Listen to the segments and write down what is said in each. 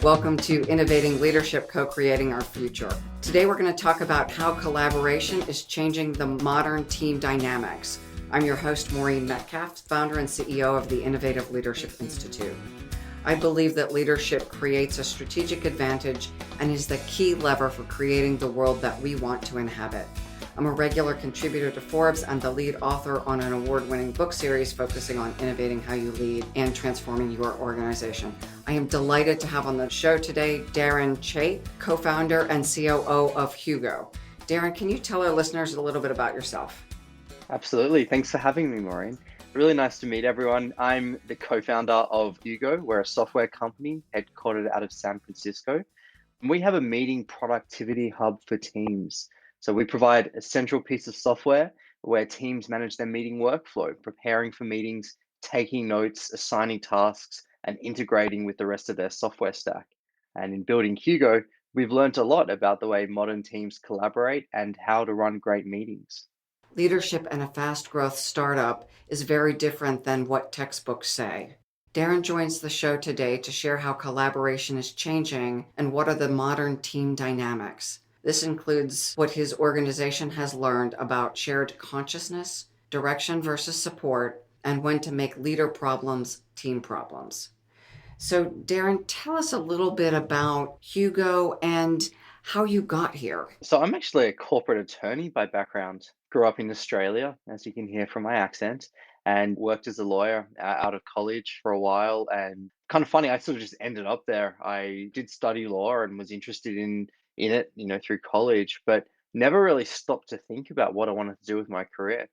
Welcome to Innovating Leadership, Co-Creating Our Future. Today we're going to talk about how collaboration is changing the modern team dynamics. I'm your host, Maureen, founder and CEO of the Innovative Leadership Institute. I believe that leadership creates a strategic advantage and is the key lever for creating the world that we want to inhabit. I'm a regular contributor to Forbes and the lead author on an award-winning book series focusing on innovating how you lead and transforming your organization. I am delighted to have on the show today Darren Chait, co-founder and COO of Hugo. Darren, can you tell our listeners a little bit about yourself? Absolutely. Thanks for having me, Maureen. Really nice to meet everyone. I'm the co-founder of Hugo. We're a software company headquartered out of San Francisco. And we have a meeting productivity hub for teams. So we provide a central piece of software where teams manage their meeting workflow, preparing for meetings, taking notes, assigning tasks, and integrating with the rest of their software stack. And in building Hugo, we've learned a lot about the way modern teams collaborate and how to run great meetings. Leadership in a fast growth startup is very different than what textbooks say. Darren joins the show today to share how collaboration is changing and what are the modern team dynamics. This includes what his organization has learned about shared consciousness, direction versus support, and when to make leader problems team problems. So, Darren, tell us a little bit about Hugo and how you got here. So I'm actually a corporate attorney by background. Grew up in Australia, as you can hear from my accent, and worked as a lawyer out of college for a while. And kind of funny, I sort of just ended up there. I did study law and was interested in it, through college, but never really stopped to think about what I wanted to do with my career.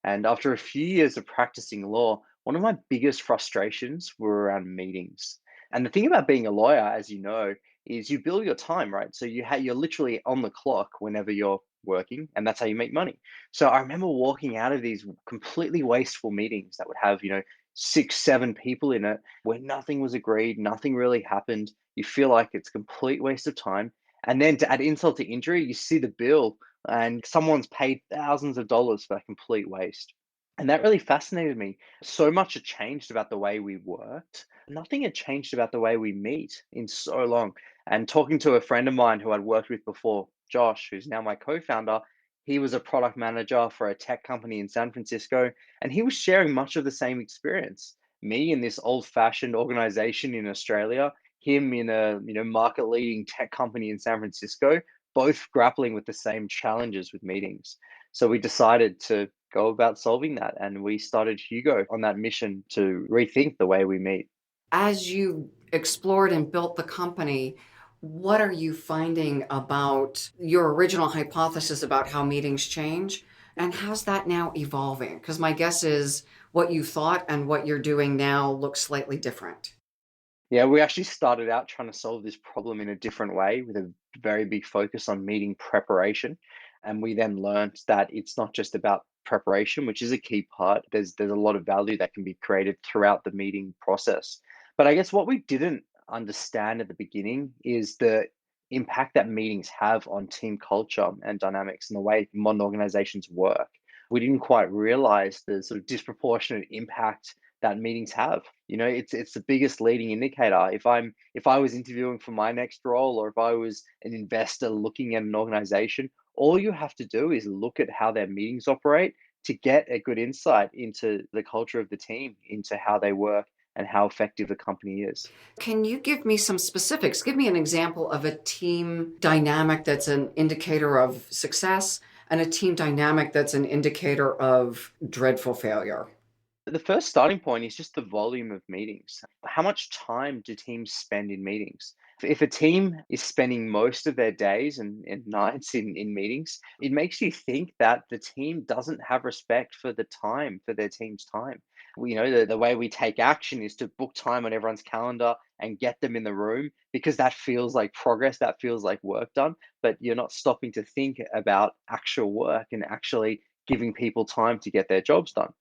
And after a few years of practicing law, one of my biggest frustrations were around meetings. And the thing about being a lawyer, as you know, is you bill your time, right? So you're literally on the clock whenever you're working, and that's how you make money. So I remember walking out of these completely wasteful meetings that would have, 6, 7 people in it, where nothing was agreed, nothing really happened. You feel like it's a complete waste of time. And then to add insult to injury, you see the bill and someone's paid thousands of dollars for that complete waste. And that really fascinated me. So much had changed about the way we worked. Nothing had changed about the way we meet in so long. And talking to a friend of mine who I'd worked with before, Josh, who's now my co-founder, he was a product manager for a tech company in San Francisco, and he was sharing much of the same experience. Me in this old-fashioned organization in Australia, him in a market-leading tech company in San Francisco, both grappling with the same challenges with meetings. So we decided to go about solving that, and we started Hugo on that mission to rethink the way we meet. As you explored and built the company, what are you finding about your original hypothesis about how meetings change? And how's that now evolving? Because my guess is what you thought and what you're doing now looks slightly different. Yeah, we actually started out trying to solve this problem in a different way with a very big focus on meeting preparation. And we then learned that it's not just about preparation, which is a key part. There's a lot of value that can be created throughout the meeting process. But I guess what we didn't understand at the beginning is the impact that meetings have on team culture and dynamics and the way modern organizations work. We didn't quite realize the sort of disproportionate impact that meetings have. It's the biggest leading indicator. If I was interviewing for my next role, or if I was an investor looking at an organization, all you have to do is look at how their meetings operate to get a good insight into the culture of the team, into how they work and how effective the company is. Can you give me some specifics? Give me an example of a team dynamic that's an indicator of success and a team dynamic that's an indicator of dreadful failure. The first starting point is just the volume of meetings. How much time do teams spend in meetings? If a team is spending most of their days and nights in meetings, it makes you think that the team doesn't have respect for the time, for their team's time. The way we take action is to book time on everyone's calendar and get them in the room because that feels like progress, that feels like work done, but you're not stopping to think about actual work and actually giving people time to get their jobs done.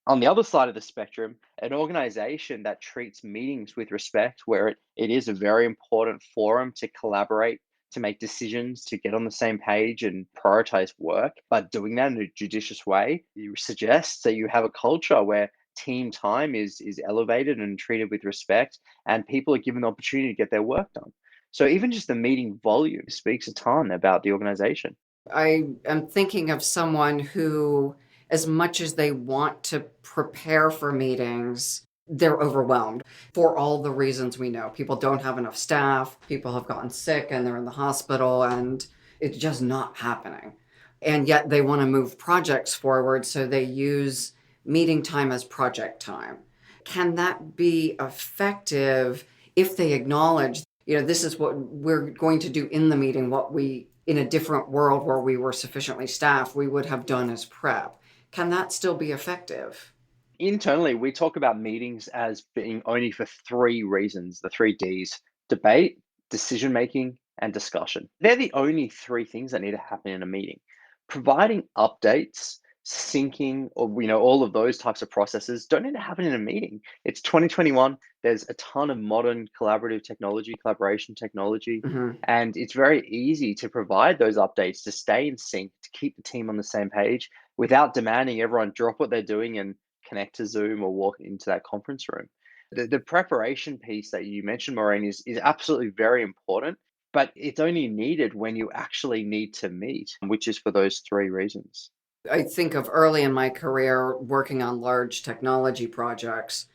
On the other side of the spectrum, an organization that treats meetings with respect, where it is a very important forum to collaborate, to make decisions, to get on the same page and prioritize work, but doing that in a judicious way, you suggest that you have a culture where team time is elevated and treated with respect, and people are given the opportunity to get their work done. So even just the meeting volume speaks a ton about the organization. I am thinking of someone who, as much as they want to prepare for meetings, they're overwhelmed for all the reasons we know. People don't have enough staff, people have gotten sick and they're in the hospital, and it's just not happening. And yet they want to move projects forward, so they use meeting time as project time. Can that be effective if they acknowledge, this is what we're going to do in the meeting, what we, in a different world where we were sufficiently staffed, we would have done as prep? Can that still be effective? Internally, we talk about meetings as being only for three reasons, the three Ds: debate, decision making, and discussion. They're the only three things that need to happen in a meeting. Providing updates, syncing, or all of those types of processes don't need to happen in a meeting. It's 2021. There's a ton of modern collaborative technology, collaboration technology, Mhm. and it's very easy to provide those updates to stay in sync, to keep the team on the same page without demanding everyone drop what they're doing and connect to Zoom or walk into that conference room. The preparation piece that you mentioned, Maureen, is absolutely very important, but it's only needed when you actually need to meet, which is for those three reasons. I think of early in my career working on large technology projects,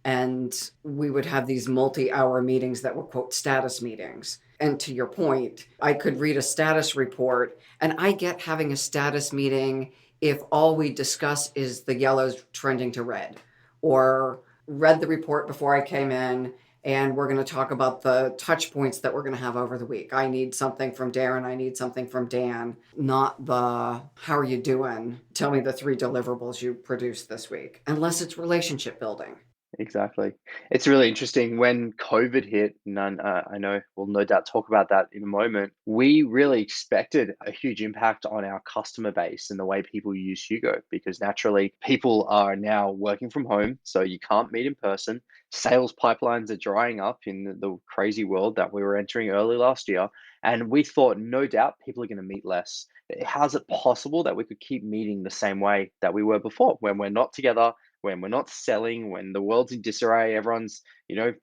and we would have these multi-hour meetings that were, quote, status meetings. And to your point, I could read a status report, and I get having a status meeting if all we discuss is the yellow's trending to red, or read the report before I came in, and we're going to talk about the touch points that we're going to have over the week. I need something from Darren, I need something from Dan, not the how are you doing? Tell me the three deliverables you produced this week, unless it's relationship building. Exactly. It's really interesting when COVID hit, and I know we'll no doubt talk about that in a moment. We really expected a huge impact on our customer base and the way people use Hugo, because naturally people are now working from home, so you can't meet in person. Sales pipelines are drying up in the crazy world that we were entering early last year. And we thought, no doubt, people are going to meet less. How's it possible that we could keep meeting the same way that we were before, when we're not together, when we're not selling, when the world's in disarray, everyone's,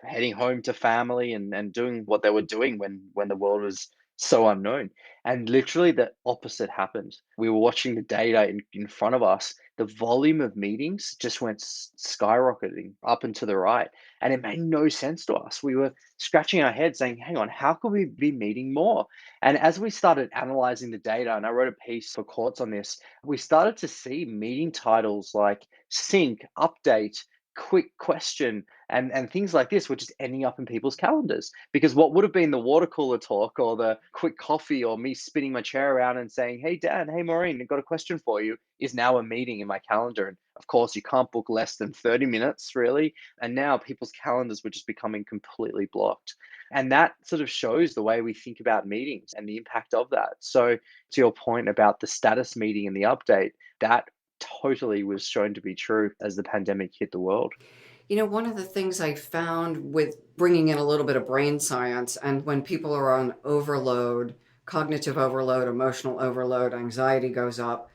heading home to family and doing what they were doing when the world was so unknown. And literally the opposite happened. We were watching the data in front of us. The volume of meetings just went skyrocketing up and to the right. And it made no sense to us. We were scratching our heads saying, hang on, how could we be meeting more? And as we started analyzing the data, and I wrote a piece for Courts on this, we started to see meeting titles like sync, update, quick question, and things like this were just ending up in people's calendars. Because what would have been the water cooler talk or the quick coffee or me spinning my chair around and saying, hey, Dan, hey, Maureen, I've got a question for you, is now a meeting in my calendar. And of course, you can't book less than 30 minutes, really. And now people's calendars were just becoming completely blocked. And that sort of shows the way we think about meetings and the impact of that. So, to your point about the status meeting and the update, that totally was shown to be true as the pandemic hit the world. One of the things I found with bringing in a little bit of brain science, and when people are on overload, cognitive overload, emotional overload, anxiety goes up,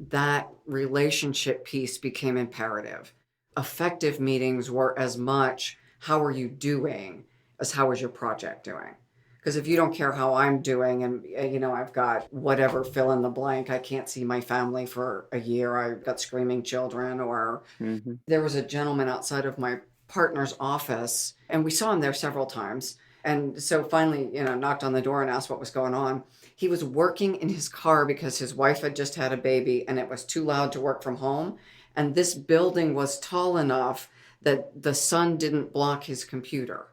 that relationship piece became imperative. Effective meetings were as much how are you doing as how is your project doing? Because if you don't care how I'm doing, and I've got whatever fill in the blank, I can't see my family for a year, I've got screaming children, or Hmm. there was a gentleman outside of my partner's office, and we saw him there several times. And so finally, knocked on the door and asked what was going on. He was working in his car because his wife had just had a baby and it was too loud to work from home. And this building was tall enough that the sun didn't block his computer.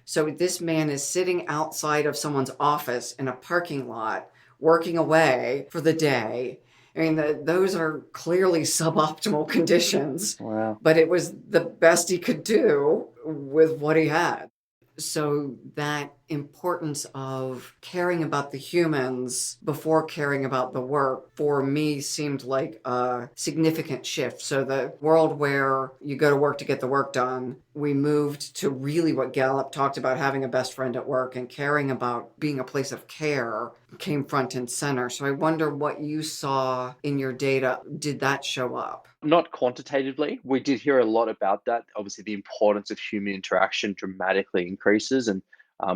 So this man is sitting outside of someone's office in a parking lot, working away for the day. I mean, those are clearly suboptimal conditions, Wow. but it was the best he could do with what he had. So that importance of caring about the humans before caring about the work, for me, seemed like a significant shift. So the world where you go to work to get the work done, we moved to really what Gallup talked about, having a best friend at work and caring about being a place of care came front and center. So I wonder what you saw in your data. Did that show up? Not quantitatively. We did hear a lot about that. Obviously, the importance of human interaction dramatically increases. And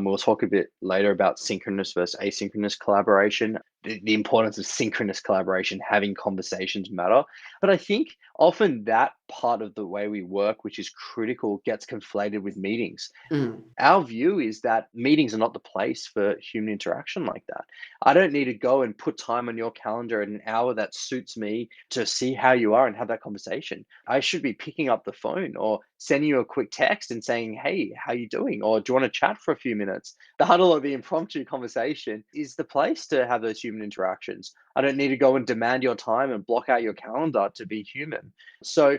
we'll talk a bit later about synchronous versus asynchronous collaboration, the importance of synchronous collaboration, having conversations matter. But I think often that part of the way we work, which is critical, gets conflated with meetings. Mm. Our view is that meetings are not the place for human interaction like that. I don't need to go and put time on your calendar at an hour that suits me to see how you are and have that conversation. I should be picking up the phone or sending you a quick text and saying, "Hey, how you doing?" Or "Do you want to chat for a few minutes?" The huddle or the impromptu conversation is the place to have those human interactions. I don't need to go and demand your time and block out your calendar to be human. So,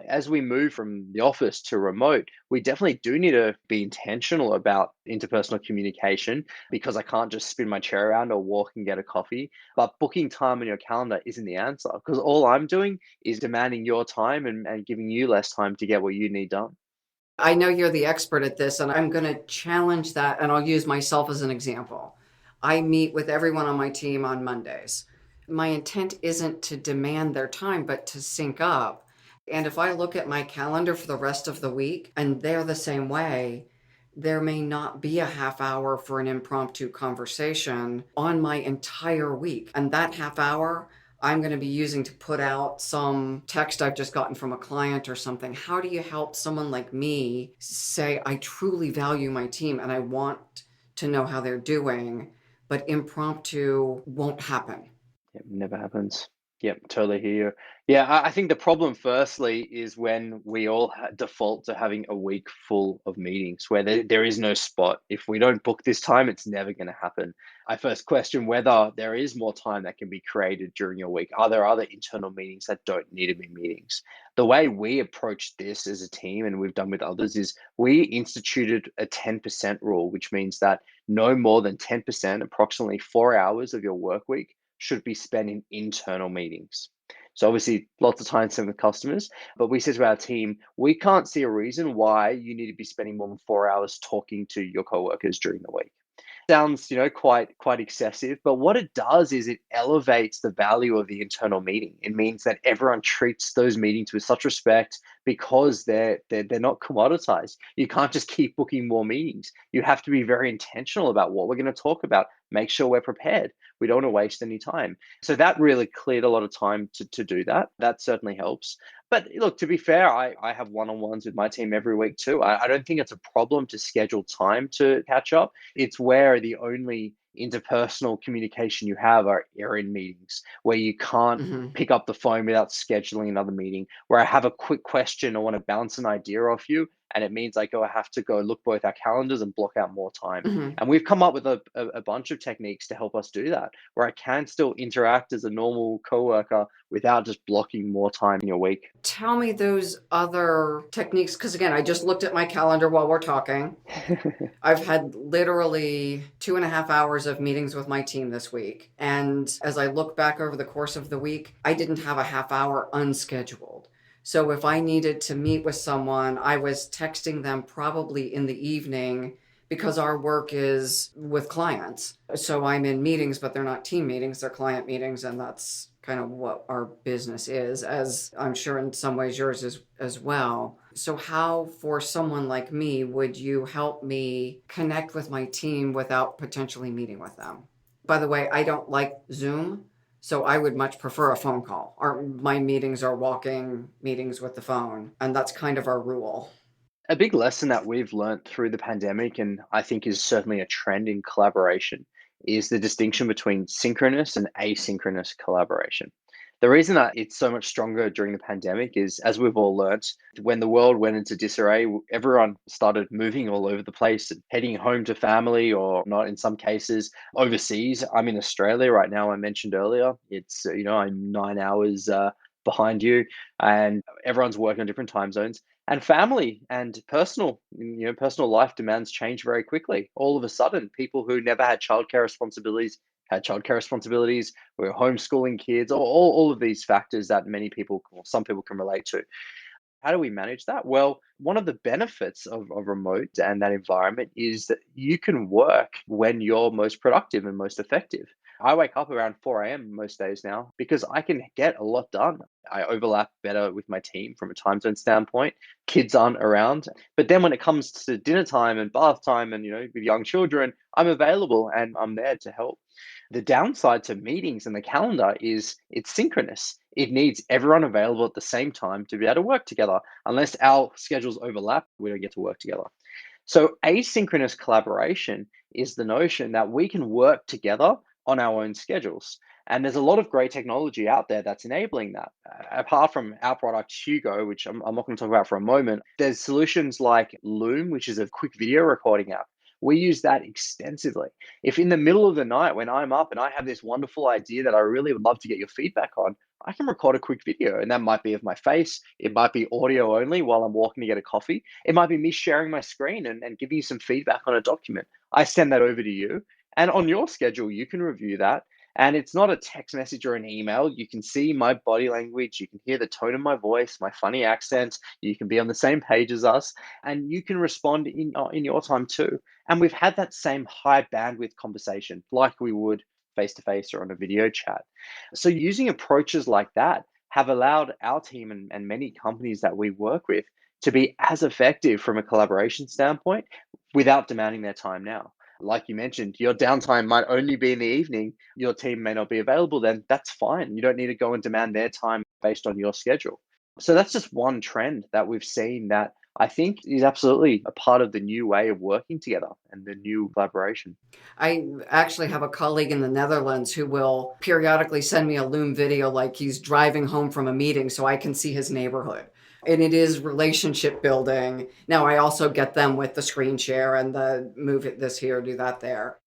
as we move from the office to remote, we definitely do need to be intentional about interpersonal communication, because I can't just spin my chair around or walk and get a coffee. But booking time on your calendar isn't the answer, because all I'm doing is demanding your time and giving you less time to get what you need done. I know you're the expert at this, and I'm going to challenge that, and I'll use myself as an example. I meet with everyone on my team on Mondays. My intent isn't to demand their time, but to sync up. And if I look at my calendar for the rest of the week and they're the same way, there may not be a half hour for an impromptu conversation on my entire week. And that half hour, I'm going to be using to put out some text I've just gotten from a client or something. How do you help someone like me say, I truly value my team and I want to know how they're doing, but impromptu won't happen? It never happens. Yep, totally hear you. Yeah, I think the problem, firstly, is when we all default to having a week full of meetings where there is no spot. If we don't book this time, it's never going to happen. I first question whether there is more time that can be created during your week. Are there other internal meetings that don't need to be meetings? The way we approach this as a team, and we've done with others, is we instituted a 10% rule, which means that no more than 10%, approximately 4 hours of your work week, should be spent in internal meetings. So obviously, lots of time spent with customers, but we said to our team, we can't see a reason why you need to be spending more than 4 hours talking to your coworkers during the week. Sounds, quite excessive, but what it does is it elevates the value of the internal meeting. It means that everyone treats those meetings with such respect, because they're not commoditized. You can't just keep booking more meetings. You have to be very intentional about what we're going to talk about. Make sure we're prepared. We don't want to waste any time. So that really cleared a lot of time to do that. That certainly helps. But look, to be fair, I have one-on-ones with my team every week too. I don't think it's a problem to schedule time to catch up. It's where the only interpersonal communication you have are in meetings, where you can't Mm-hmm. pick up the phone without scheduling another meeting, where I have a quick question, I want to bounce an idea off you, and it means I have to go look both our calendars and block out more time. Mm-hmm. And we've come up with a bunch of techniques to help us do that, where I can still interact as a normal coworker without just blocking more time in your week. Tell me those other techniques, because again, I just looked at my calendar while we're talking. I've had literally 2.5 hours of meetings with my team this week. And as I look back over the course of the week, I didn't have a half hour unscheduled. So if I needed to meet with someone, I was texting them probably in the evening, because our work is with clients. So I'm in meetings, but they're not team meetings, they're client meetings. And that's kind of what our business is, as I'm sure in some ways yours is as well. So, how, for someone like me, would you help me connect with my team without potentially meeting with them? By the way, I don't like Zoom, so I would much prefer a phone call. My meetings are walking meetings with the phone, and that's kind of our rule. A big lesson that we've learned through the pandemic, and I think is certainly a trend in collaboration, is the distinction between synchronous and asynchronous collaboration. The reason that it's so much stronger during the pandemic is, as we've all learnt, when the world went into disarray, everyone started moving all over the place and heading home to family, or not in some cases overseas. I'm in Australia right now. I mentioned earlier, I'm 9 hours behind you, and everyone's working on different time zones. And family and personal life demands change very quickly. All of a sudden, people who never had childcare responsibilities had childcare responsibilities. We were homeschooling kids. All of these factors that many people, or some people, can relate to. How do we manage that? Well, one of the benefits of remote and that environment is that you can work when you're most productive and most effective. I wake up around 4 a.m. most days now because I can get a lot done. I overlap better with my team from a time zone standpoint. Kids aren't around. But then when it comes to dinner time and bath time and, with young children, I'm available and I'm there to help. The downside to meetings and the calendar is it's synchronous. It needs everyone available at the same time to be able to work together. Unless our schedules overlap, we don't get to work together. So, asynchronous collaboration is the notion that we can work together on our own schedules. And there's a lot of great technology out there that's enabling that. Apart from our product, Hugo, which I'm not going to talk about for a moment, there's solutions like Loom, which is a quick video recording app. We use that extensively. If in the middle of the night when I'm up and I have this wonderful idea that I really would love to get your feedback on, I can record a quick video, and that might be of my face. It might be audio only while I'm walking to get a coffee. It might be me sharing my screen and giving you some feedback on a document. I send that over to you, and on your schedule, you can review that. And it's not a text message or an email. You can see my body language. You can hear the tone of my voice, my funny accent. You can be on the same page as us, and you can respond in your time too. And we've had that same high bandwidth conversation like we would face to face or on a video chat. So using approaches like that have allowed our team and many companies that we work with to be as effective from a collaboration standpoint without demanding their time now. Like you mentioned, your downtime might only be in the evening. Your team may not be available then. That's fine. You don't need to go and demand their time based on your schedule. So that's just one trend that we've seen that I think is absolutely a part of the new way of working together and the new collaboration. I actually have a colleague in the Netherlands who will periodically send me a Loom video like he's driving home from a meeting so I can see his neighborhood. And it is relationship building. Now, I also get them with the screen share and the move it this here, do that there.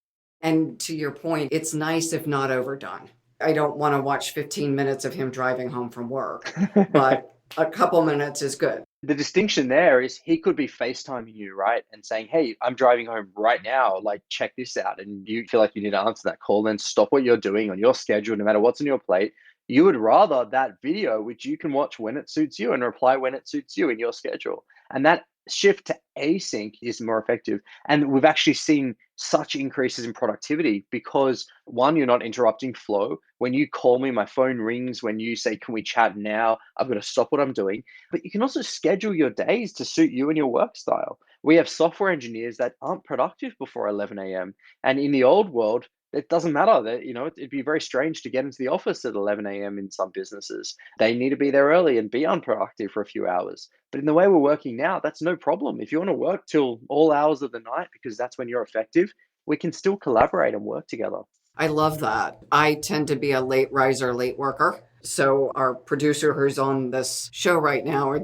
And to your point, it's nice if not overdone. I don't want to watch 15 minutes of him driving home from work, but a couple minutes is good. The distinction there is he could be FaceTiming you, right? And saying, hey, I'm driving home right now. Like, check this out. And you feel like you need to answer that call, then stop what you're doing on your schedule, no matter what's on your plate. You would rather that video, which you can watch when it suits you and reply when it suits you in your schedule. And that shift to async is more effective. And we've actually seen such increases in productivity because one, you're not interrupting flow. When you call me, my phone rings. When you say, can we chat now? I've got to stop what I'm doing. But you can also schedule your days to suit you and your work style. We have software engineers that aren't productive before 11 a.m. And in the old world, it doesn't matter that, it'd be very strange to get into the office at 11 a.m. in some businesses. They need to be there early and be unproductive for a few hours. But in the way we're working now, that's no problem. If you want to work till all hours of the night because that's when you're effective, we can still collaborate and work together. I love that. I tend to be a late riser, late worker. So our producer who's on this show right now,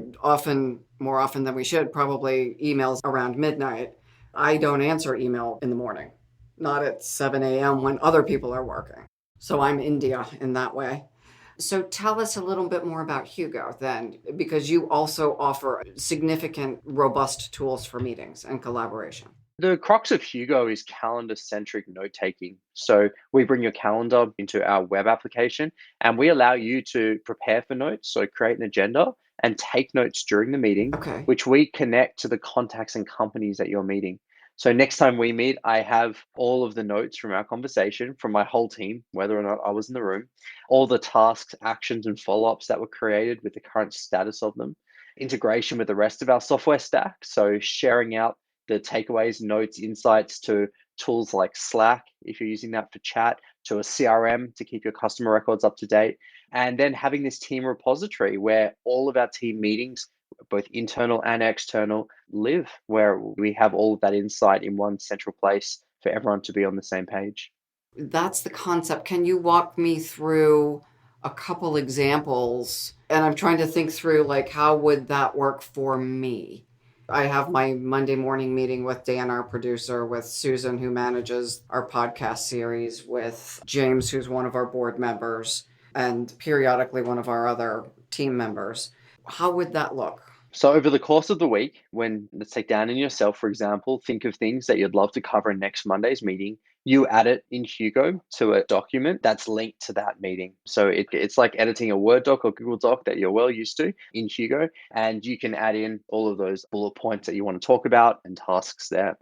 more often than we should, probably emails around midnight. I don't answer email in the morning, not at 7 a.m. when other people are working. So I'm India in that way. So tell us a little bit more about Hugo then, because you also offer significant, robust tools for meetings and collaboration. The crux of Hugo is calendar-centric note-taking. So we bring your calendar into our web application and we allow you to prepare for notes, so create an agenda and take notes during the meeting, Okay. which we connect to the contacts and companies at your meeting. So next time we meet, I have all of the notes from our conversation from my whole team, whether or not I was in the room, all the tasks, actions, and follow-ups that were created with the current status of them, integration with the rest of our software stack. So sharing out the takeaways, notes, insights to tools like Slack, if you're using that for chat, to a CRM to keep your customer records up to date. And then having this team repository where all of our team meetings, both internal and external, live, where we have all of that insight in one central place for everyone to be on the same page. That's the concept. Can you walk me through a couple examples? And I'm trying to think through like how would that work for me? I have my Monday morning meeting with Dan, our producer, with Susan, who manages our podcast series, with James, who's one of our board members. and periodically one of our other team members. How would that look? So over the course of the week, when let's take Dan and yourself, for example, think of things that you'd love to cover in next Monday's meeting. You add it in Hugo to a document that's linked to that meeting. So it's like editing a Word doc or Google Doc that you're well used to in Hugo, and you can add in all of those bullet points that you want to talk about and tasks there.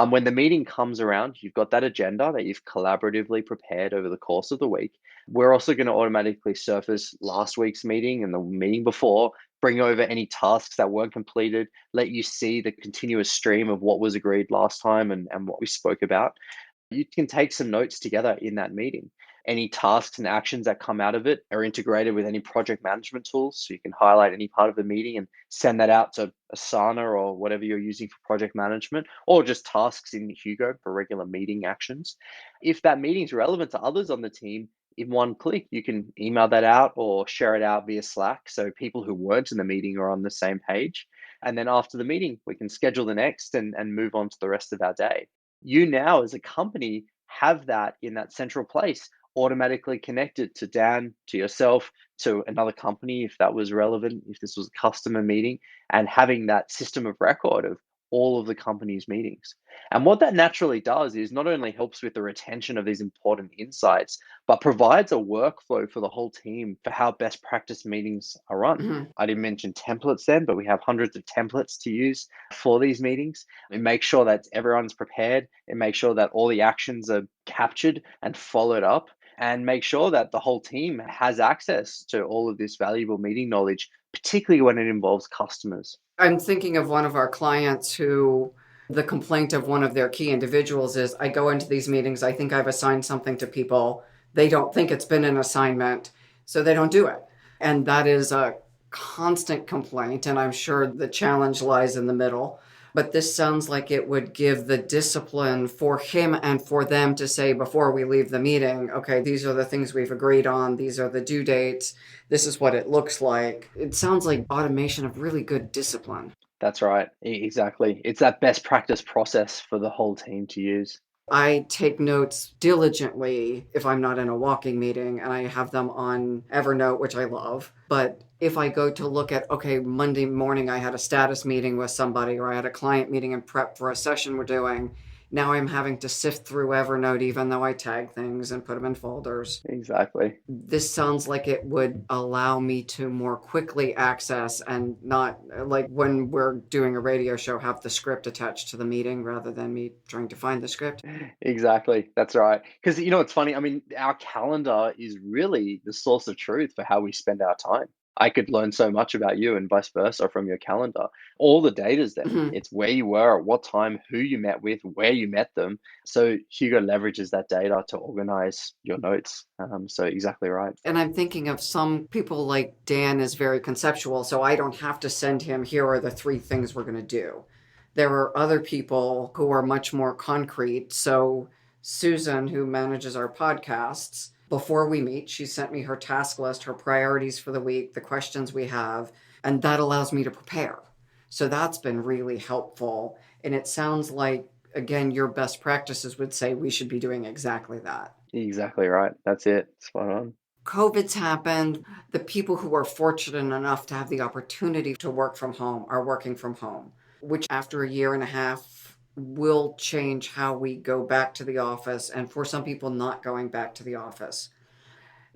When the meeting comes around, you've got that agenda that you've collaboratively prepared over the course of the week. We're also going to automatically surface last week's meeting and the meeting before, bring over any tasks that weren't completed, let you see the continuous stream of what was agreed last time and what we spoke about. You can take some notes together in that meeting. Any tasks and actions that come out of it are integrated with any project management tools. So you can highlight any part of the meeting and send that out to Asana or whatever you're using for project management, or just tasks in Hugo for regular meeting actions. If that meeting is relevant to others on the team, in one click, you can email that out or share it out via Slack. So people who weren't in the meeting are on the same page. And then after the meeting, we can schedule the next and move on to the rest of our day. You now, as a company, have that in that central place, automatically connected to Dan, to yourself, to another company, if that was relevant, if this was a customer meeting, and having that system of record of all of the company's meetings. And what that naturally does is not only helps with the retention of these important insights, but provides a workflow for the whole team for how best practice meetings are run. Mhm. I didn't mention templates then, but we have hundreds of templates to use for these meetings. It makes sure that everyone's prepared. It makes sure that all the actions are captured and followed up, and make sure that the whole team has access to all of this valuable meeting knowledge, particularly when it involves customers. I'm thinking of one of our clients who the complaint of one of their key individuals is I go into these meetings, I think I've assigned something to people. They don't think it's been an assignment, so they don't do it. And that is a constant complaint. And I'm sure the challenge lies in the middle. But this sounds like it would give the discipline for him and for them to say before we leave the meeting, okay, these are the things we've agreed on, these are the due dates, this is what it looks like. It sounds like automation of really good discipline. That's right. Exactly. It's that best practice process for the whole team to use. I take notes diligently if I'm not in a walking meeting, and I have them on Evernote, which I love. But if I go to look at, okay, Monday morning I had a status meeting with somebody, or I had a client meeting and prep for a session we're doing, now I'm having to sift through Evernote, even though I tag things and put them in folders. Exactly. This sounds like it would allow me to more quickly access and not like when we're doing a radio show, have the script attached to the meeting rather than me trying to find the script. Exactly. That's right. Because you know it's funny. I mean, our calendar is really the source of truth for how we spend our time. I could learn so much about you and vice versa from your calendar. All the data's there. Mhm. It's where you were, at what time, who you met with, where you met them. So Hugo leverages that data to organize your notes. So exactly right. And I'm thinking of some people like Dan is very conceptual, so I don't have to send him, here are the three things we're going to do. There are other people who are much more concrete. So, Susan, who manages our podcasts, before we meet, she sent me her task list, her priorities for the week, the questions we have, and that allows me to prepare. So, that's been really helpful. And it sounds like, again, your best practices would say we should be doing exactly that. Exactly right. That's it. Spot on. COVID's happened. The people who are fortunate enough to have the opportunity to work from home are working from home, which after a year and a half will change how we go back to the office, and for some people, not going back to the office.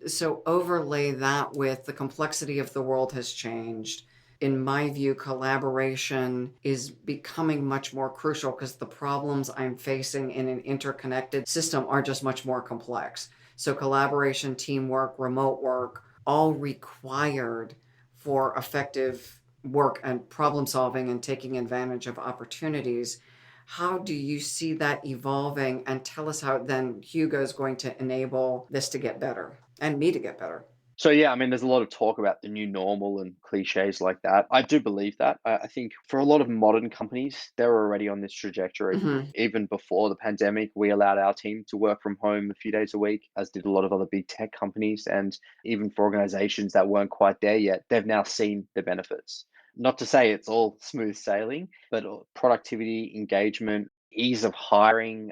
So, overlay that with the complexity of the world has changed. In my view, collaboration is becoming much more crucial because the problems I'm facing in an interconnected system are just much more complex. So, collaboration, teamwork, remote work, all required for effective work and problem solving and taking advantage of opportunities. How do you see that evolving? And tell us how then Hugo is going to enable this to get better and me to get better. So yeah, I mean, there's a lot of talk about the new normal and cliches like that. I do believe that. I think for a lot of modern companies, they're already on this trajectory. Mm-hmm. Even before the pandemic, we allowed our team to work from home a few days a week, as did a lot of other big tech companies. And even for organizations that weren't quite there yet, they've now seen the benefits. Not to say it's all smooth sailing, but productivity, engagement, ease of hiring,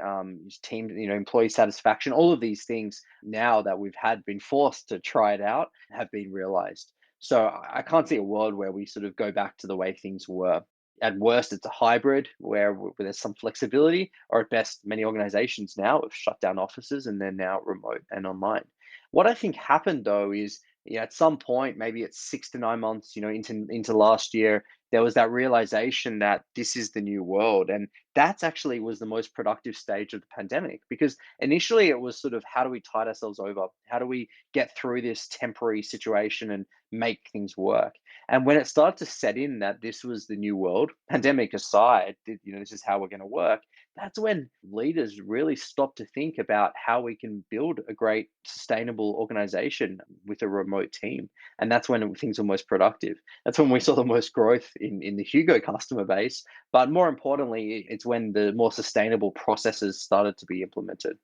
team, employee satisfaction, all of these things now that we've had been forced to try it out have been realized. So I can't see a world where we sort of go back to the way things were. At worst, it's a hybrid where there's some flexibility, or at best, many organizations now have shut down offices and they're now remote and online. What I think happened though is, at some point, maybe it's 6 to 9 months, into last year, there was that realization that this is the new world. And that's actually was the most productive stage of the pandemic, because initially it was sort of, how do we tide ourselves over? How do we get through this temporary situation and make things work? And when it started to set in that this was the new world, pandemic aside, this is how we're going to work. That's when leaders really stopped to think about how we can build a great sustainable organization with a remote team. And that's when things were most productive. That's when we saw the most growth in the Hugo customer base. But more importantly, it's when the more sustainable processes started to be implemented.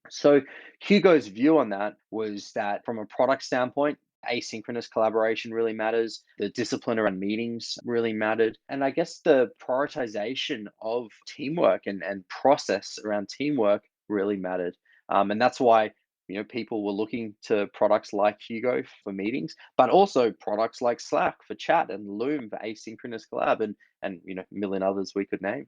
So Hugo's view on that was that from a product standpoint, asynchronous collaboration really matters. The discipline around meetings really mattered. And I guess the prioritization of teamwork and process around teamwork really mattered. And that's why people were looking to products like Hugo for meetings, but also products like Slack for chat and Loom for asynchronous collab, and a million others we could name.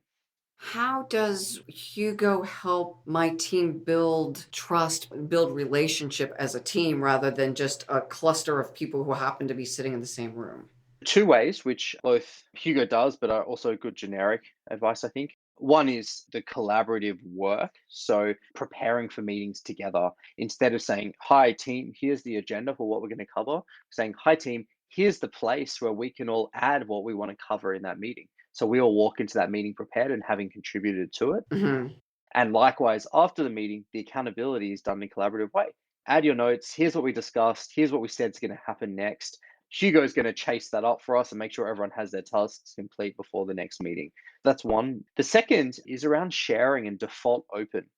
How does Hugo help my team build trust, build relationship as a team rather than just a cluster of people who happen to be sitting in the same room? Two ways, which both Hugo does, but are also good generic advice, I think. One is the collaborative work. So preparing for meetings together, instead of saying, "Hi, team, here's the agenda for what we're going to cover," saying, "Hi, team, here's the place where we can all add what we want to cover in that meeting." So we all walk into that meeting prepared and having contributed to it. Hmm. And likewise, after the meeting, the accountability is done in a collaborative way. Add your notes. Here's what we discussed. Here's what we said is going to happen next. Hugo's going to chase that up for us and make sure everyone has their tasks complete before the next meeting. That's one. The second is around sharing and default open.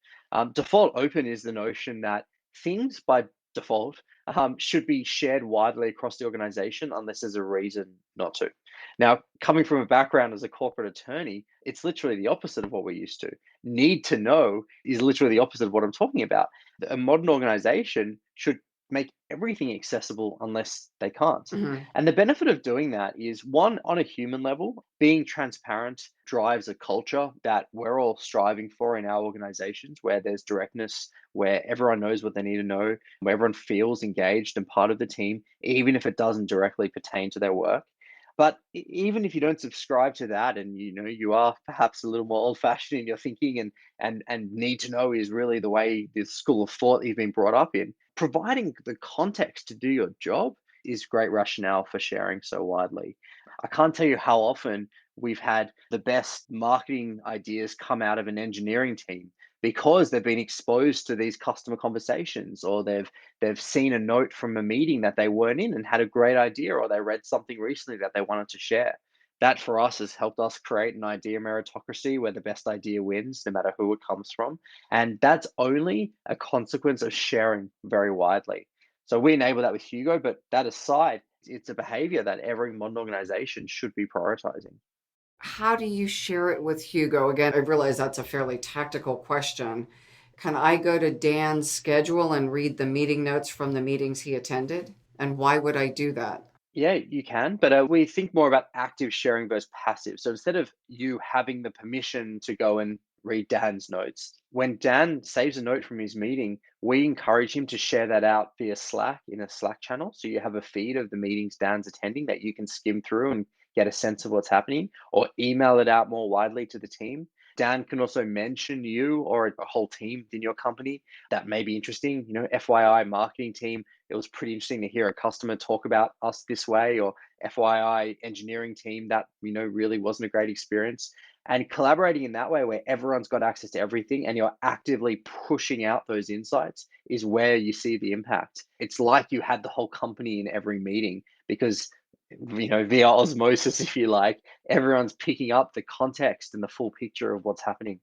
Default open is the notion that things by default should be shared widely across the organization unless there's a reason not to. Now, coming from a background as a corporate attorney, it's literally the opposite of what we're used to. Need to know is literally the opposite of what I'm talking about. A modern organization should make everything accessible unless they can't. Hmm. And the benefit of doing that is, one, on a human level, being transparent drives a culture that we're all striving for in our organizations, where there's directness, where everyone knows what they need to know, where everyone feels engaged and part of the team, even if it doesn't directly pertain to their work. But even if you don't subscribe to that, and you are perhaps a little more old-fashioned in your thinking, and need to know is really the way the school of thought you've been brought up in, providing the context to do your job is great rationale for sharing so widely. I can't tell you how often we've had the best marketing ideas come out of an engineering team because they've been exposed to these customer conversations, or they've seen a note from a meeting that they weren't in and had a great idea, or they read something recently that they wanted to share. That for us has helped us create an idea meritocracy where the best idea wins, no matter who it comes from. And that's only a consequence of sharing very widely. So we enable that with Hugo, but that aside, it's a behavior that every modern organization should be prioritizing. How do you share it with Hugo? Again, I realize that's a fairly tactical question. Can I go to Dan's schedule and read the meeting notes from the meetings he attended? And why would I do that? Yeah, you can, but we think more about active sharing versus passive. So instead of you having the permission to go and read Dan's notes, when Dan saves a note from his meeting, we encourage him to share that out via Slack in a Slack channel. So you have a feed of the meetings Dan's attending that you can skim through and get a sense of what's happening, or email it out more widely to the team. Dan can also mention you or a whole team in your company that may be interesting. FYI, marketing team, it was pretty interesting to hear a customer talk about us this way, or FYI, engineering team, that really wasn't a great experience. And collaborating in that way, where everyone's got access to everything and you're actively pushing out those insights, is where you see the impact. It's like you had the whole company in every meeting, because via osmosis, if you like, everyone's picking up the context and the full picture of what's happening.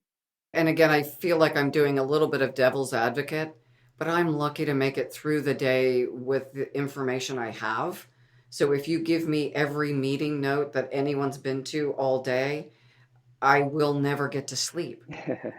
And again, I feel like I'm doing a little bit of devil's advocate, but I'm lucky to make it through the day with the information I have. So if you give me every meeting note that anyone's been to all day, I will never get to sleep.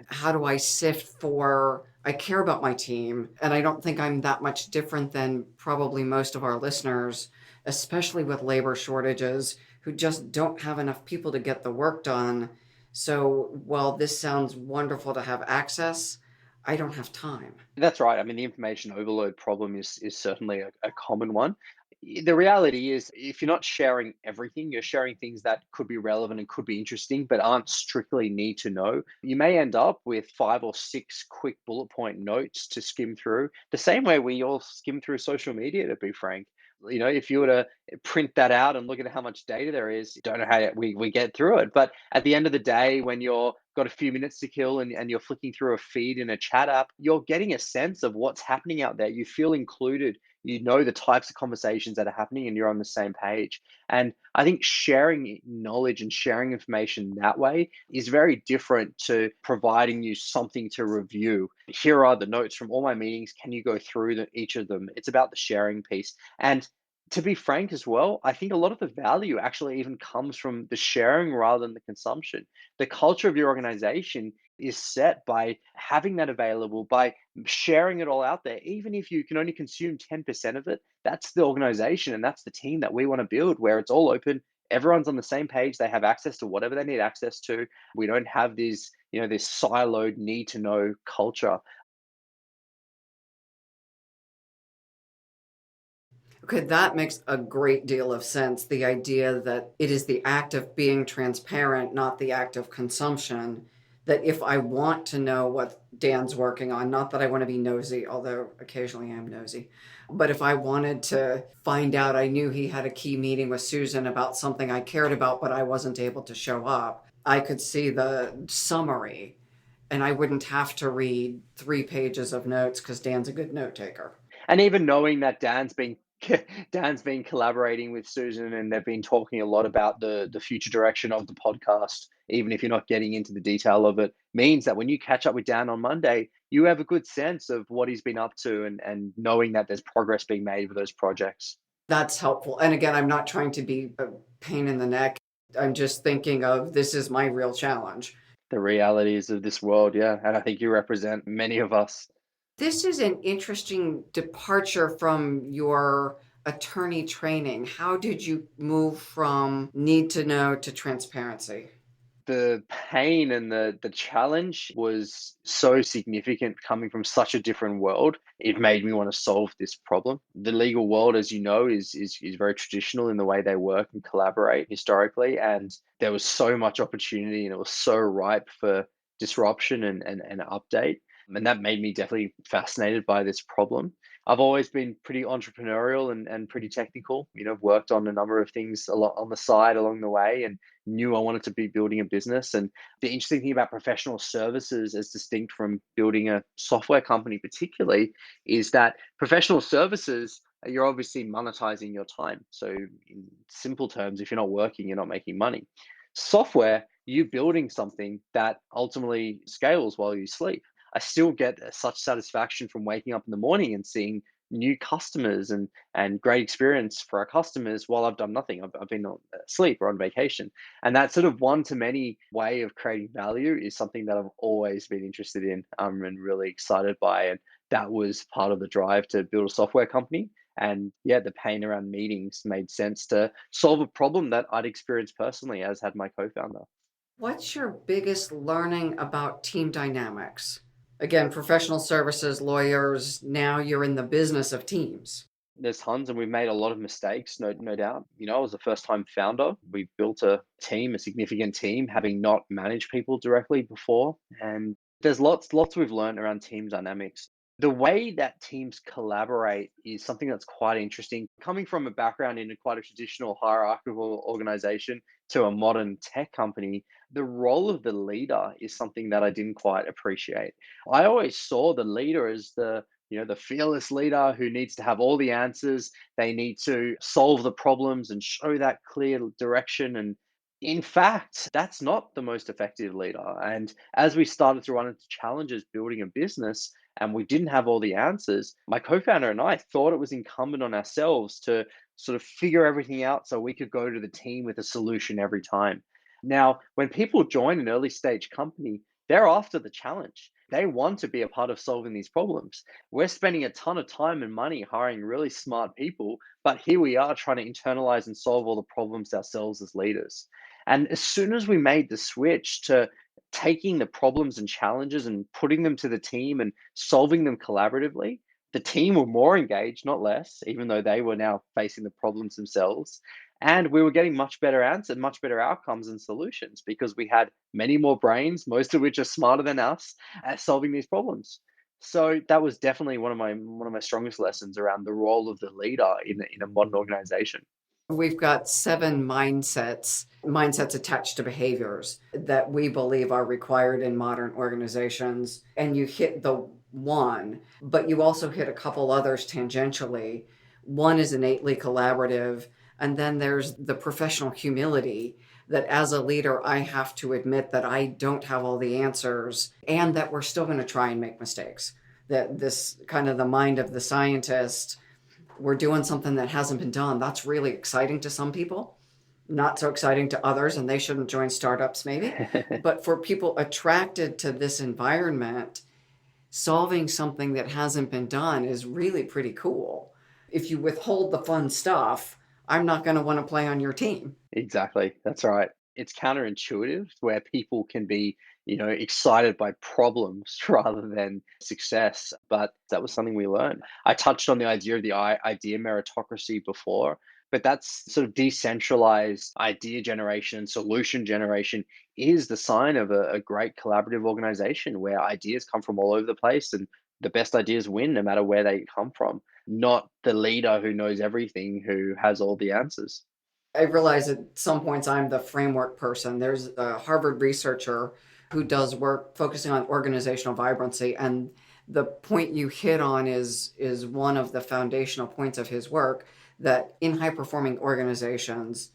How do I sift for, I care about my team, and I don't think I'm that much different than probably most of our listeners, especially with labor shortages, who just don't have enough people to get the work done. So while this sounds wonderful to have access, I don't have time. That's right. I mean, the information overload problem is certainly a common one. The reality is, if you're not sharing everything, you're sharing things that could be relevant and could be interesting, but aren't strictly need to know. You may end up with 5 or 6 quick bullet point notes to skim through, the same way we all skim through social media, to be frank. If you were to print that out and look at how much data there is, don't know how we get through it. But at the end of the day, when you're got a few minutes to kill and you're flicking through a feed in a chat app, you're getting a sense of what's happening out there. You feel included. You know the types of conversations that are happening and you're on the same page. And I think sharing knowledge and sharing information that way is very different to providing you something to review. Here are the notes from all my meetings. Can you go through each of them? It's about the sharing piece. And to be frank as well, I think a lot of the value actually even comes from the sharing rather than the consumption. The culture of your organization is set by having that available, by sharing it all out there. Even if you can only consume 10% of it, that's the organization and that's the team that we want to build, where it's all open. Everyone's on the same page. They have access to whatever they need access to. We don't have this siloed need to know culture. Okay, that makes a great deal of sense. The idea that it is the act of being transparent, not the act of consumption. That if I want to know what Dan's working on, not that I want to be nosy, although occasionally I'm nosy, but if I wanted to find out, I knew he had a key meeting with Susan about something I cared about, but I wasn't able to show up, I could see the summary and I wouldn't have to read 3 pages of notes because Dan's a good note taker. And even knowing that Dan's been collaborating with Susan and they've been talking a lot about the future direction of the podcast, even if you're not getting into the detail of it, means that when you catch up with Dan on Monday, you have a good sense of what he's been up to and knowing that there's progress being made with those projects. That's helpful. And again, I'm not trying to be a pain in the neck. I'm just thinking of this is my real challenge. The realities of this world, yeah. And I think you represent many of us. This is an interesting departure from your attorney training. How did you move from need to know to transparency? The pain and the challenge was so significant coming from such a different world. It made me want to solve this problem. The legal world, as you know, is very traditional in the way they work and collaborate historically. And there was so much opportunity and it was so ripe for disruption and update. And that made me definitely fascinated by this problem. I've always been pretty entrepreneurial and pretty technical. I've worked on a number of things a lot on the side along the way and knew I wanted to be building a business. And the interesting thing about professional services, as distinct from building a software company, particularly, is that professional services, you're obviously monetizing your time. So, in simple terms, if you're not working, you're not making money. Software, you building something that ultimately scales while you sleep. I still get such satisfaction from waking up in the morning and seeing new customers and great experience for our customers while I've done nothing. I've been asleep or on vacation. And that sort of one to many way of creating value is something that I've always been interested in and really excited by. And that was part of the drive to build a software company. And yeah, the pain around meetings made sense to solve a problem that I'd experienced personally, as had my co-founder. What's your biggest learning about team dynamics? Again, professional services, lawyers, now you're in the business of teams. There's tons, and we've made a lot of mistakes, no doubt. I was a first-time founder. We built a team, a significant team, having not managed people directly before. And there's lots we've learned around team dynamics. The way that teams collaborate is something that's quite interesting. Coming from a background in quite a traditional hierarchical organization to a modern tech company, the role of the leader is something that I didn't quite appreciate. I always saw the leader as the fearless leader who needs to have all the answers. They need to solve the problems and show that clear direction. And in fact, that's not the most effective leader. And as we started to run into challenges building a business and we didn't have all the answers, my co founder and I thought it was incumbent on ourselves to sort of figure everything out so we could go to the team with a solution every time. Now, when people join an early stage company, they're after the challenge. They want to be a part of solving these problems. We're spending a ton of time and money hiring really smart people, but here we are trying to internalize and solve all the problems ourselves as leaders. And as soon as we made the switch to taking the problems and challenges and putting them to the team and solving them collaboratively, the team were more engaged, not less, even though they were now facing the problems themselves. And we were getting much better answers, much better outcomes and solutions because we had many more brains, most of which are smarter than us, at solving these problems. So that was definitely one of my strongest lessons around the role of the leader in a modern organization. We've got seven mindsets attached to behaviors that we believe are required in modern organizations. And you hit the one, but you also hit a couple others tangentially. One is innately collaborative, and then there's the professional humility that as a leader, I have to admit that I don't have all the answers and that we're still going to try and make mistakes. That this kind of the mind of the scientist, we're doing something that hasn't been done. That's really exciting to some people, not so exciting to others, and they shouldn't join startups maybe. But for people attracted to this environment, solving something that hasn't been done is really pretty cool. If you withhold the fun stuff, I'm not going to want to play on your team. Exactly. That's right. It's counterintuitive where people can be, excited by problems rather than success. But that was something we learned. I touched on the idea of the idea meritocracy before, but that's sort of decentralized idea generation and solution generation is the sign of a great collaborative organization where ideas come from all over the place and the best ideas win no matter where they come from, not the leader who knows everything, who has all the answers. I realize at some points I'm the framework person. There's a Harvard researcher who does work focusing on organizational vibrancy, and the point you hit on is one of the foundational points of his work, that in high performing organizations,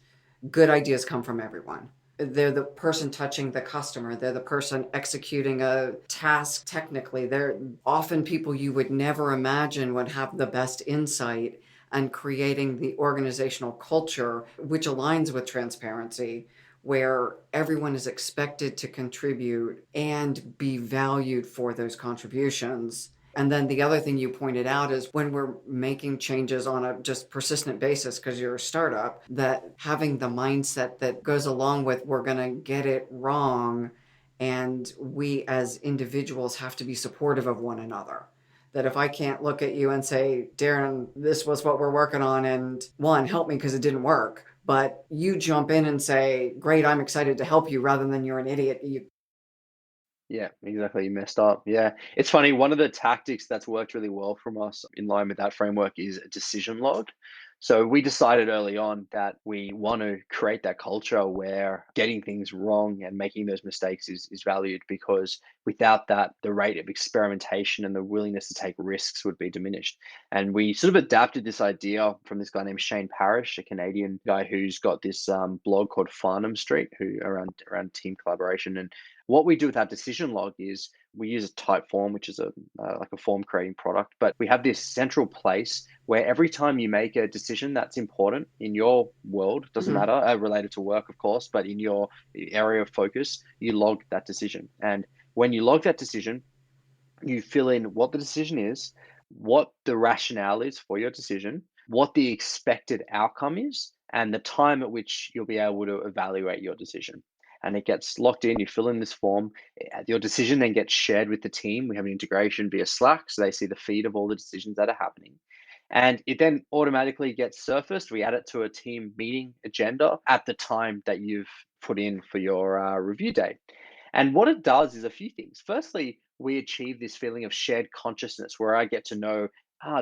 good ideas come from everyone. They're the person touching the customer. They're the person executing a task technically. They're often people you would never imagine would have the best insight, and creating the organizational culture which aligns with transparency, where everyone is expected to contribute and be valued for those contributions. And then the other thing you pointed out is when we're making changes on a just persistent basis because you're a startup, that having the mindset that goes along with we're going to get it wrong, and we as individuals have to be supportive of one another. That if I can't look at you and say, Darren, this was what we're working on, and one, help me because it didn't work, but you jump in and say, great, I'm excited to help you, rather than you're an idiot. Yeah, exactly. You messed up. Yeah. It's funny. One of the tactics that's worked really well from us in line with that framework is a decision log. So we decided early on that we want to create that culture where getting things wrong and making those mistakes is valued because without that, the rate of experimentation and the willingness to take risks would be diminished. And we sort of adapted this idea from this guy named Shane Parrish, a Canadian guy who's got this blog called Farnham Street, who around team collaboration. And what we do with our decision log is we use a type form, which is a like a form creating product, but we have this central place where every time you make a decision that's important in your world, doesn't Mhm. matter, related to work, of course, but in your area of focus, you log that decision. And when you log that decision, you fill in what the decision is, what the rationale is for your decision, what the expected outcome is, and the time at which you'll be able to evaluate your decision. And it gets locked in. You fill in this form. Your decision then gets shared with the team. We have an integration via Slack, so they see the feed of all the decisions that are happening. And it then automatically gets surfaced. We add it to a team meeting agenda at the time that you've put in for your review date. And what it does is a few things. Firstly, we achieve this feeling of shared consciousness where I get to know,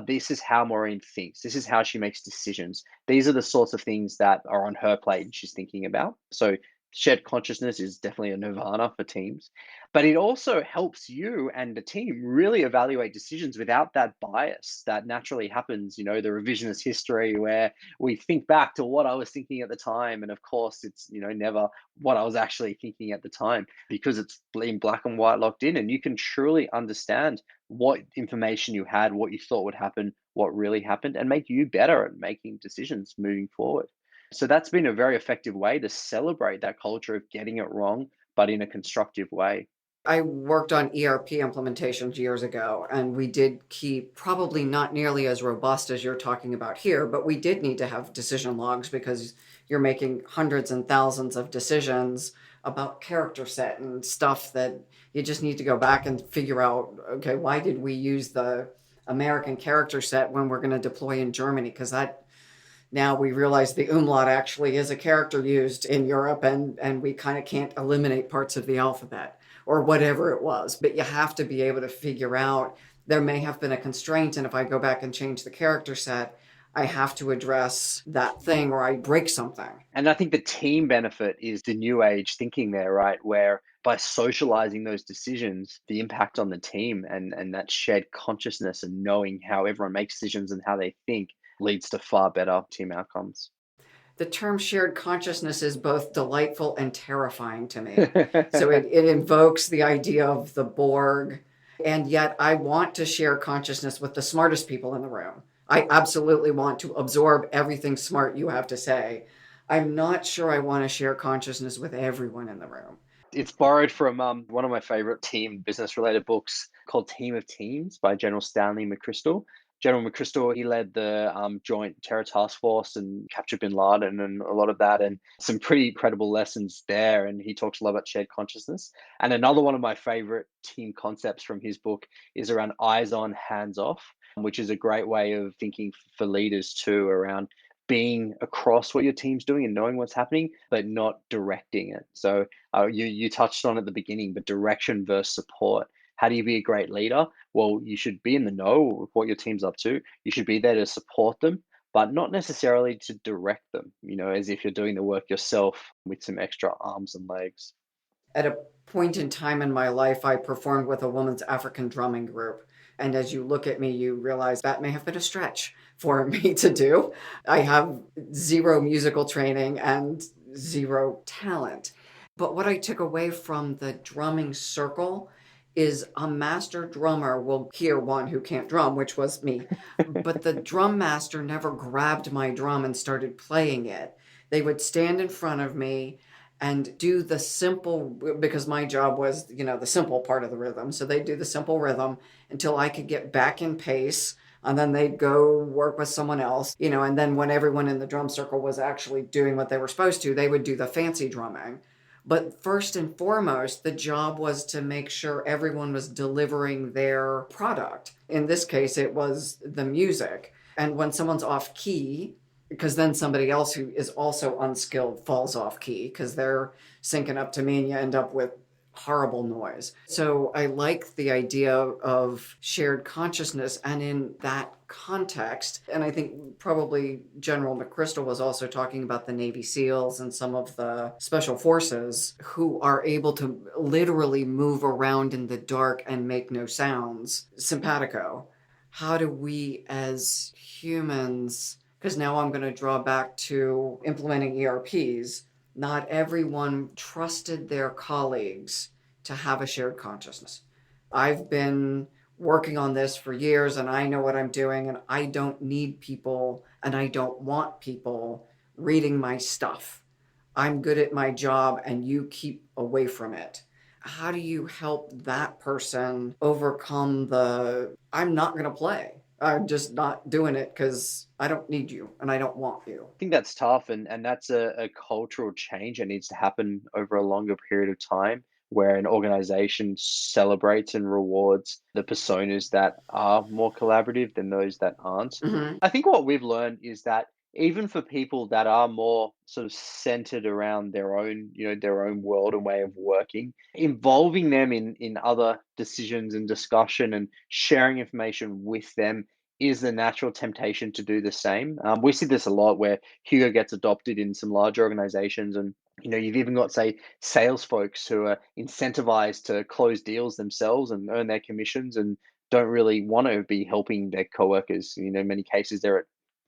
this is how Maureen thinks. This is how she makes decisions. These are the sorts of things that are on her plate and she's thinking about. So shared consciousness is definitely a nirvana for teams. But it also helps you and the team really evaluate decisions without that bias that naturally happens, the revisionist history where we think back to what I was thinking at the time. And of course, it's, never what I was actually thinking at the time because it's in black and white locked in and you can truly understand what information you had, what you thought would happen, what really happened, and make you better at making decisions moving forward. So that's been a very effective way to celebrate that culture of getting it wrong, but in a constructive way. I worked on ERP implementations years ago, and we did keep probably not nearly as robust as you're talking about here, but we did need to have decision logs because you're making hundreds and thousands of decisions about character set and stuff that you just need to go back and figure out, okay, why did we use the American character set when we're going to deploy in Germany? Because that now we realize the umlaut actually is a character used in Europe, and we kind of can't eliminate parts of the alphabet or whatever it was. But you have to be able to figure out there may have been a constraint, and if I go back and change the character set, I have to address that thing or I break something. And I think the team benefit is the new age thinking there, right? Where by socializing those decisions, the impact on the team and that shared consciousness and knowing how everyone makes decisions and how they think leads to far better team outcomes. The term shared consciousness is both delightful and terrifying to me. So it invokes the idea of the Borg, and yet I want to share consciousness with the smartest people in the room. I absolutely want to absorb everything smart you have to say. I'm not sure I want to share consciousness with everyone in the room. It's borrowed from one of my favorite team business related books called Team of Teams by General Stanley McChrystal. General McChrystal, he led the Joint Terror Task Force and captured bin Laden and a lot of that, and some pretty incredible lessons there. And he talks a lot about shared consciousness. And another one of my favorite team concepts from his book is around eyes on, hands off, which is a great way of thinking for leaders too, around being across what your team's doing and knowing what's happening, but not directing it. So you touched on at the beginning, but direction versus support. How do you be a great leader? Well, you should be in the know of what your team's up to. You should be there to support them, but not necessarily to direct them, as if you're doing the work yourself with some extra arms and legs. At a point in time in my life, I performed with a woman's African drumming group. And as you look at me, you realize that may have been a stretch for me to do. I have zero musical training and zero talent. But what I took away from the drumming circle is a master drummer will hear one who can't drum, which was me. But the drum master never grabbed my drum and started playing it. They would stand in front of me and do the simple, because my job was, the simple part of the rhythm. So they'd do the simple rhythm until I could get back in pace. And then they'd go work with someone else, and then when everyone in the drum circle was actually doing what they were supposed to, they would do the fancy drumming. But first and foremost, the job was to make sure everyone was delivering their product. In this case, it was the music. And when someone's off key, because then somebody else who is also unskilled falls off key because they're syncing up to me and you end up with horrible noise. So I like the idea of shared consciousness, and in that context, and I think probably General McChrystal was also talking about the Navy SEALs and some of the special forces who are able to literally move around in the dark and make no sounds. Simpatico. How do we as humans, because now I'm going to draw back to implementing ERPs, not everyone trusted their colleagues to have a shared consciousness. I've been working on this for years and I know what I'm doing, and I don't need people and I don't want people reading my stuff. I'm good at my job and you keep away from it. How do you help that person overcome the I'm not going to play? I'm just not doing it because I don't need you and I don't want you. I think that's tough, and that's a cultural change that needs to happen over a longer period of time, where an organization celebrates and rewards the personas that are more collaborative than those that aren't. Mm-hmm. I think what we've learned is that even for people that are more sort of centered around their own world and way of working, involving them in other decisions and discussion and sharing information with them is the natural temptation to do the same. We see this a lot where Hugo gets adopted in some large organizations, and you've even got, say, sales folks who are incentivized to close deals themselves and earn their commissions and don't really want to be helping their coworkers. In many cases, they're at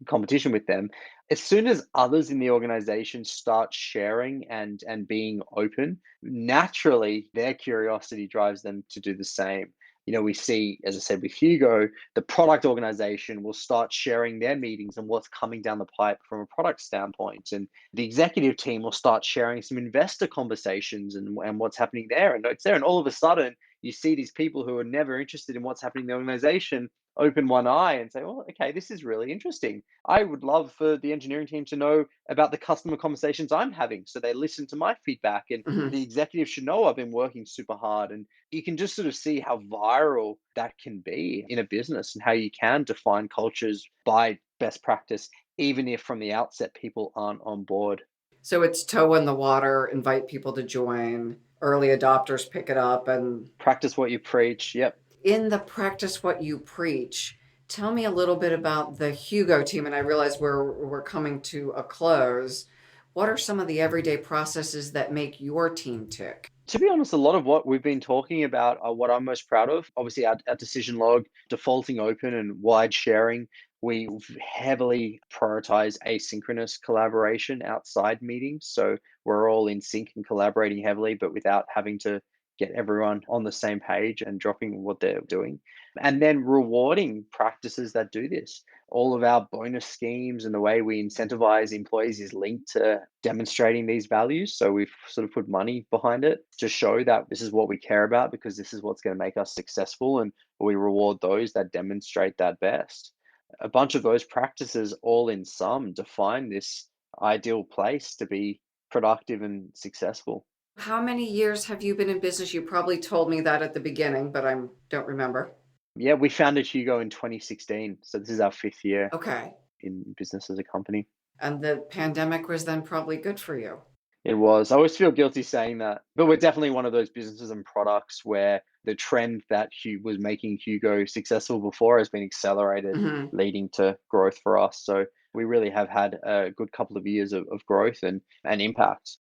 competition with them. As soon as others in the organization start sharing and being open, naturally their curiosity drives them to do the same. We see, as I said, with Hugo, the product organization will start sharing their meetings and what's coming down the pipe from a product standpoint. And the executive team will start sharing some investor conversations and what's happening there and notes there. And all of a sudden, you see these people who are never interested in what's happening in the organization open one eye and say, well, okay, this is really interesting. I would love for the engineering team to know about the customer conversations I'm having. So they listen to my feedback, and Mhm. the executive should know I've been working super hard. And you can just sort of see how viral that can be in a business and how you can define cultures by best practice, even if from the outset people aren't on board. So it's toe in the water, invite people to join, early adopters pick it up, and Practice what you preach. Yep. in the practice what you preach. Tell me a little bit about the Hugo team, and I realize we're coming to a close. What are some of the everyday processes that make your team tick? To be honest, a lot of what we've been talking about are what I'm most proud of. Obviously, our decision log, defaulting open and wide sharing. We heavily prioritize asynchronous collaboration outside meetings. So we're all in sync and collaborating heavily, but without having to get everyone on the same page and dropping what they're doing. And then rewarding practices that do this. All of our bonus schemes and the way we incentivize employees is linked to demonstrating these values. So we've sort of put money behind it to show that this is what we care about because this is what's going to make us successful. And we reward those that demonstrate that best. A bunch of those practices, all in sum, define this ideal place to be productive and successful. How many years have you been in business? You probably told me that at the beginning, but I don't remember. Yeah, we founded Hugo in 2016. So this is our fifth year Okay. in business as a company. And the pandemic was then probably good for you. It was. I always feel guilty saying that, but we're definitely one of those businesses and products where the trend that was making Hugo successful before has been accelerated, Mhm. leading to growth for us. So we really have had a good couple of years of growth and impact.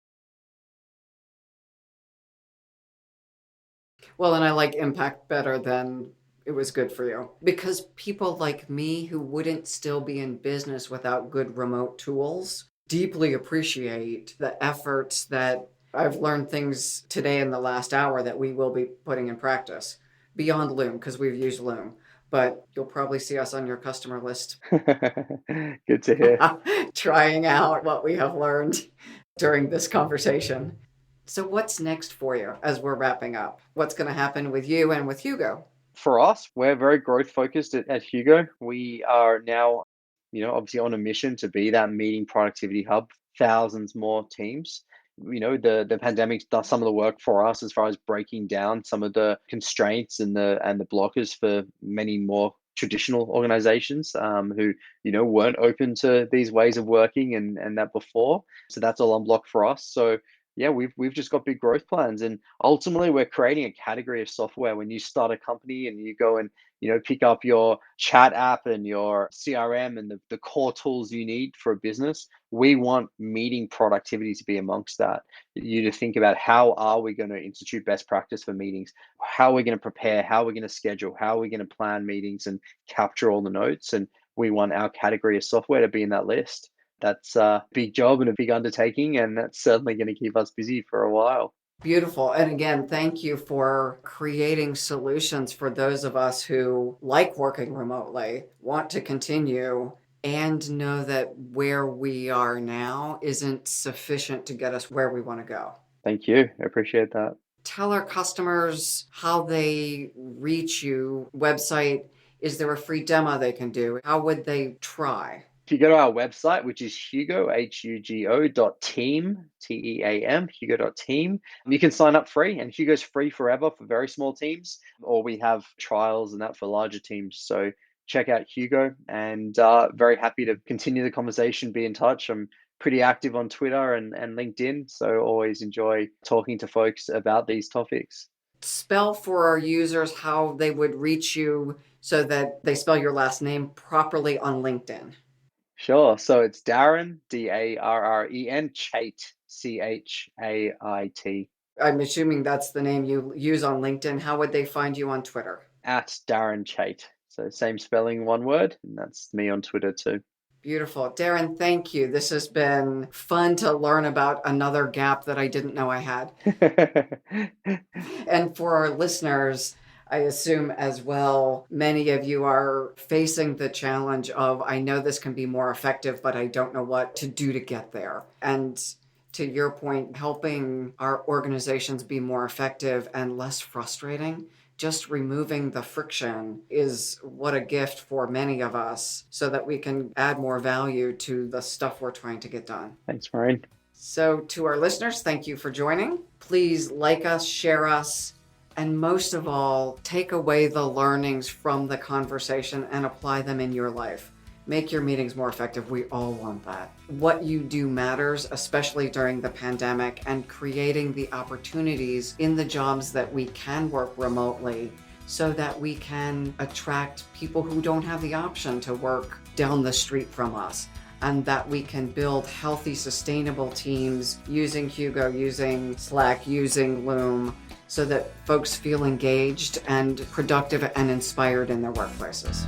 Well, and I like impact better than it was good for you because people like me who wouldn't still be in business without good remote tools deeply appreciate the efforts that I've learned things today in the last hour that we will be putting in practice beyond Loom because we've used Loom. But you'll probably see us on your customer list Good to hear. trying out what we have learned during this conversation. So, what's next for you as we're wrapping up? What's going to happen with you and with Hugo? For us, we're very growth focused at Hugo. We are now, obviously on a mission to be that meeting productivity hub, thousands more teams. The pandemic's done some of the work for us as far as breaking down some of the constraints and the blockers for many more traditional organizations who weren't open to these ways of working and that before. So that's all unblocked for us. So yeah, we've just got big growth plans, and ultimately we're creating a category of software. When you start a company and you go and pick up your chat app and your CRM and the core tools you need for a business, we want meeting productivity to be amongst that. You to think about how are we going to institute best practice for meetings, how are we going to prepare, how are we going to schedule, how are we going to plan meetings and capture all the notes, and we want our category of software to be in that list. That's a big job and a big undertaking, and that's certainly going to keep us busy for a while. Beautiful. And again, thank you for creating solutions for those of us who like working remotely, want to continue, and know that where we are now isn't sufficient to get us where we want to go. Thank you. I appreciate that. Tell our customers how they reach you. Website, is there a free demo they can do? How would they try? If you go to our website, which is Hugo, Hugo dot team, Team, Hugo dot team, you can sign up free, and Hugo's free forever for very small teams, or we have trials and that for larger teams. So check out Hugo, and very happy to continue the conversation, be in touch. I'm pretty active on Twitter and LinkedIn, so always enjoy talking to folks about these topics. Spell for our users how they would reach you so that they spell your last name properly on LinkedIn. Sure. So it's Darren, Darren, Chait, Chait. I'm assuming that's the name you use on LinkedIn. How would they find you on Twitter? At Darren Chait. So same spelling, one word, and that's me on Twitter too. Beautiful. Darren, thank you. This has been fun to learn about another gap that I didn't know I had. And for our listeners, I assume as well, many of you are facing the challenge of, I know this can be more effective, but I don't know what to do to get there. And to your point, helping our organizations be more effective and less frustrating, just removing the friction is what a gift for many of us so that we can add more value to the stuff we're trying to get done. Thanks, Maureen. So to our listeners, thank you for joining. Please like us, share us, and most of all, take away the learnings from the conversation and apply them in your life. Make your meetings more effective. We all want that. What you do matters, especially during the pandemic, and creating the opportunities in the jobs that we can work remotely so that we can attract people who don't have the option to work down the street from us, and that we can build healthy, sustainable teams using Hugo, using Slack, using Loom, so that folks feel engaged and productive and inspired in their workplaces.